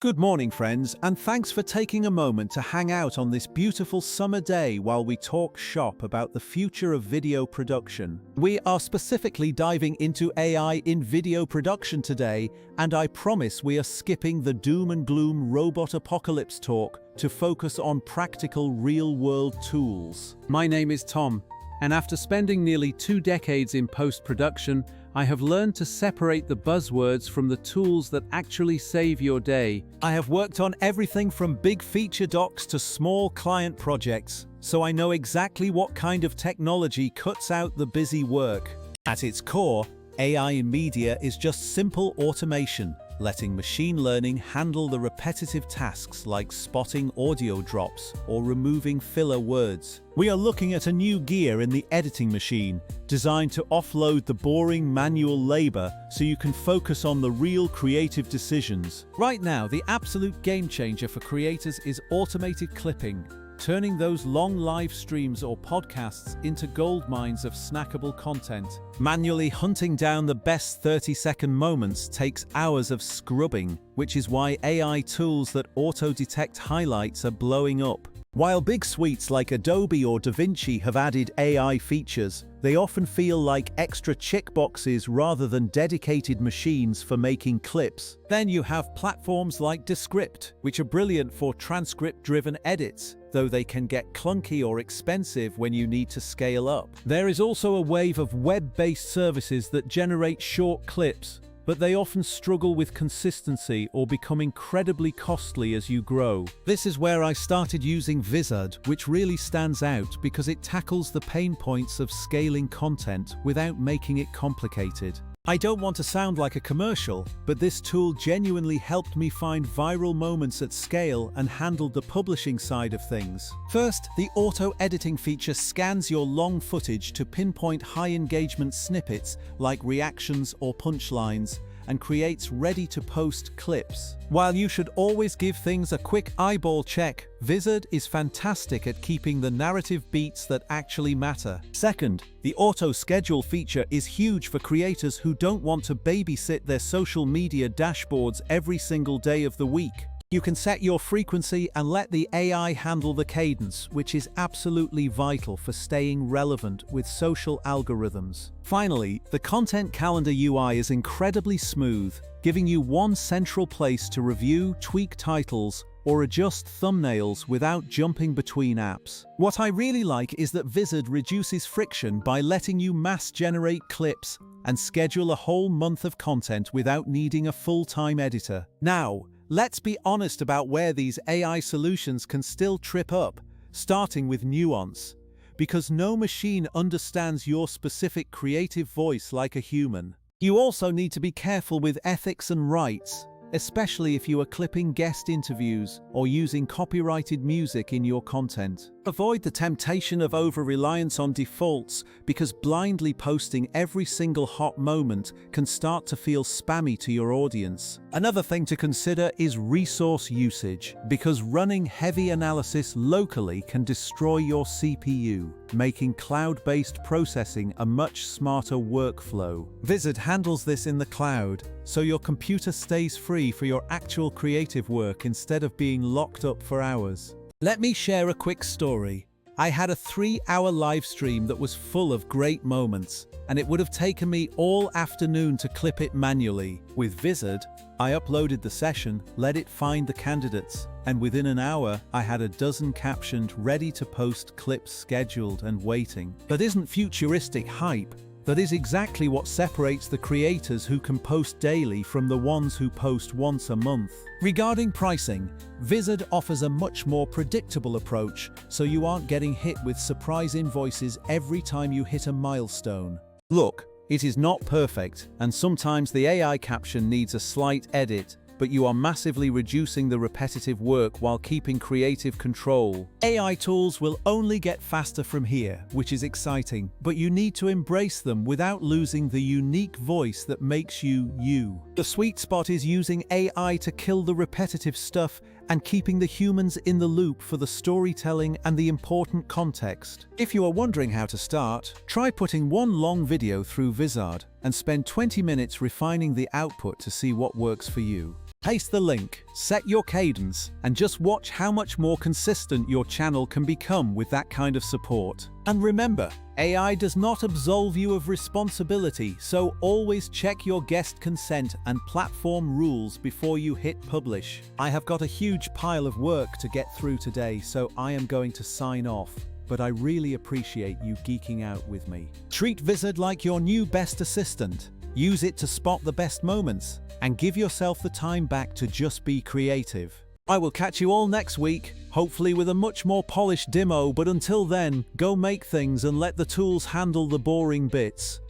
Good morning, friends, and thanks for taking a moment to hang out on this beautiful summer day while we talk shop about the future of video production. We are specifically diving into AI in video production today, and I promise we are skipping the doom and gloom robot apocalypse talk to focus on practical real-world tools. My name is Tom, and after spending nearly 2 decades in post-production, I have learned to separate the buzzwords from the tools that actually save your day. I have worked on everything from big feature docs to small client projects, so I know exactly what kind of technology cuts out the busy work. At its core, AI in media is just simple automation, letting machine learning handle the repetitive tasks like spotting audio drops or removing filler words. We are looking at a new gear in the editing machine, designed to offload the boring manual labor so you can focus on the real creative decisions. Right now, the absolute game changer for creators is automated clipping, turning those long live streams or podcasts into gold mines of snackable content. Manually hunting down the best 30-second moments takes hours of scrubbing, which is why AI tools that auto-detect highlights are blowing up. While big suites like Adobe or DaVinci have added AI features, they often feel like extra checkboxes rather than dedicated machines for making clips. Then you have platforms like Descript, which are brilliant for transcript-driven edits, though they can get clunky or expensive when you need to scale up. There is also a wave of web-based services that generate short clips, but they often struggle with consistency or become incredibly costly as you grow. This is where I started using Vizard, which really stands out because it tackles the pain points of scaling content without making it complicated. I don't want to sound like a commercial, but this tool genuinely helped me find viral moments at scale and handled the publishing side of things. First, the auto-editing feature scans your long footage to pinpoint high-engagement snippets like reactions or punchlines, and creates ready-to-post clips. While you should always give things a quick eyeball check, Vizard is fantastic at keeping the narrative beats that actually matter. Second, the auto-schedule feature is huge for creators who don't want to babysit their social media dashboards every single day of the week. You can set your frequency and let the AI handle the cadence, which is absolutely vital for staying relevant with social algorithms. Finally, the content calendar UI is incredibly smooth, giving you one central place to review, tweak titles, or adjust thumbnails without jumping between apps. What I really like is that Vizard reduces friction by letting you mass-generate clips and schedule a whole month of content without needing a full-time editor. Now, let's be honest about where these AI solutions can still trip up, starting with nuance. Because no machine understands your specific creative voice like a human. You also need to be careful with ethics and rights, especially if you are clipping guest interviews or using copyrighted music in your content. Avoid the temptation of over-reliance on defaults, because blindly posting every single hot moment can start to feel spammy to your audience. Another thing to consider is resource usage, because running heavy analysis locally can destroy your CPU, making cloud-based processing a much smarter workflow. Vizard handles this in the cloud, so your computer stays free for your actual creative work instead of being locked up for hours. Let me share a quick story. I had a 3-hour live stream that was full of great moments, and it would have taken me all afternoon to clip it manually. With Vizard, I uploaded the session, let it find the candidates, and within an hour, I had a dozen captioned, ready-to-post clips scheduled and waiting. That isn't futuristic hype. That is exactly what separates the creators who can post daily from the ones who post once a month. Regarding pricing, Vizard offers a much more predictable approach, so you aren't getting hit with surprise invoices every time you hit a milestone. Look, it is not perfect, and sometimes the AI caption needs a slight edit, but you are massively reducing the repetitive work while keeping creative control. AI tools will only get faster from here, which is exciting, but you need to embrace them without losing the unique voice that makes you, you. The sweet spot is using AI to kill the repetitive stuff and keeping the humans in the loop for the storytelling and the important context. If you are wondering how to start, try putting one long video through Vizard and spend 20 minutes refining the output to see what works for you. Paste the link, set your cadence, and just watch how much more consistent your channel can become with that kind of support. And remember, AI does not absolve you of responsibility, so always check your guest consent and platform rules before you hit publish. I have got a huge pile of work to get through today, so I am going to sign off. But I really appreciate you geeking out with me. Treat Vizard like your new best assistant. Use it to spot the best moments, and give yourself the time back to just be creative. I will catch you all next week, hopefully with a much more polished demo, but until then, go make things and let the tools handle the boring bits.